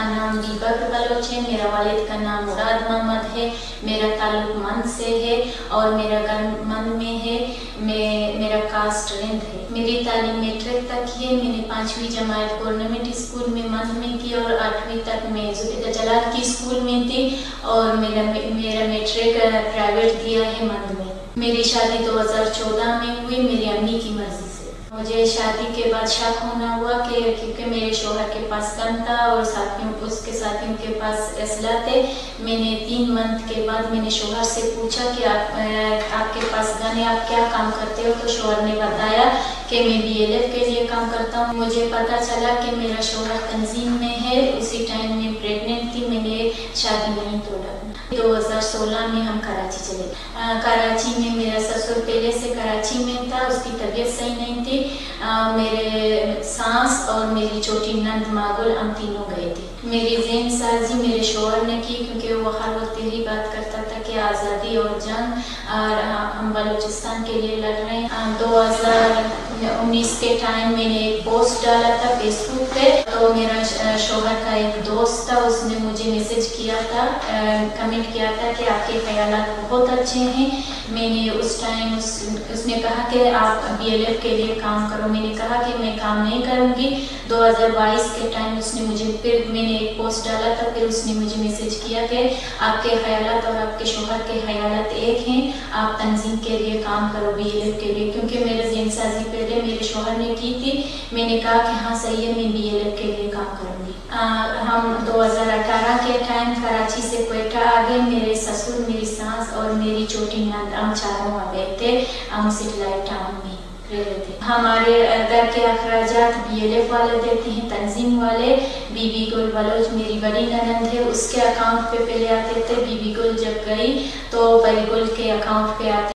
नाम दीपक बलोच है, मेरा वालिद का नाम मुराद मोहम्मद है, मेरा ताल्लुक मंद से है और मेरा घर मंद में है। मेरा कास्ट रिंद है। मेरी तालीम मैट्रिक तक की है। मैंने 5वीं जमात गवर्नमेंट स्कूल में मंद में की और 8वीं तक मैं जुबैदा जलाल की स्कूल में थी और मेरा मैट्रिक प्राइवेट दिया है मंद में। मेरी शादी 2014 में हुई मेरी अम्मी की मर्जी से। मुझे शादी के बाद शक होना हुआ कि क्योंकि मेरे शोहर के पास गन था और उसके साथियों के पास असला थे। मैंने 3 मंथ के बाद मैंने शोहर से पूछा कि आपके पास गन है, आप क्या काम करते हो? तो शोहर ने बताया कि मैं BLF के लिए काम करता हूँ। मुझे पता चला कि मेरा शोहर तंजीम में है। उसी टाइम में प्रेग्नेंट थी। मैंने शादी नहीं तोड़ा। 2016 में हम कराची चले। कराची में मेरा ससुर पहले से कराची में था, उसकी तबीयत सही नहीं थी। मेरे सास और मेरी छोटी नंद मागुल हम तीनों गए थे। मेरी ज़हन साजी मेरे शोहर ने की क्योंकि वो हर वक्त यही बात करता था कि आज़ादी और जंग और हम बलूचिस्तान के लिए लड़ रहे हैं। 2019 के टाइम मैंने एक पोस्ट डाला था फेसबुक पे, तो मेरा शोहर का एक दोस्त था, उसने मुझे मैसेज किया था, कमेंट किया था कि आपके ख्यालात बहुत अच्छे हैं। मैंने उस टाइम उसने कहा कि आप BLF के लिए काम करो। मैंने कहा कि मैं काम नहीं करूँगी। 2022 के टाइम उसने मुझे फिर मैंने एक पोस्ट डाला था, फिर उसने मुझे मैसेज किया कि आपके ख्यालात और आपके शोहर के ख्यालात एक हैं, आप तंजीम के लिए काम करो BLF के लिए। क्योंकि मेरे ज़हन साजी पहले मेरे शोहर ने की थी। मैंने कहा कि हाँ सही है, मैं BLF के लिए काम करूँगी। हम 2018 के टाइम कराची से क्वेटा आ गए। मेरे ससुर, मेरी सास और मेरी छोटी नंद, हम चारों आ गए थे। हम सिटलाइट टाउन में रह रहे थे। हमारे घर के अखराजात BLF वाले देते हैं, तंजीम वाले। बीबी गुल बलोच मेरी बड़ी ननद है, उसके अकाउंट पे पहले आते थे। बीबी गुल जब गई तो बड़ी गुल के अकाउंट पे आते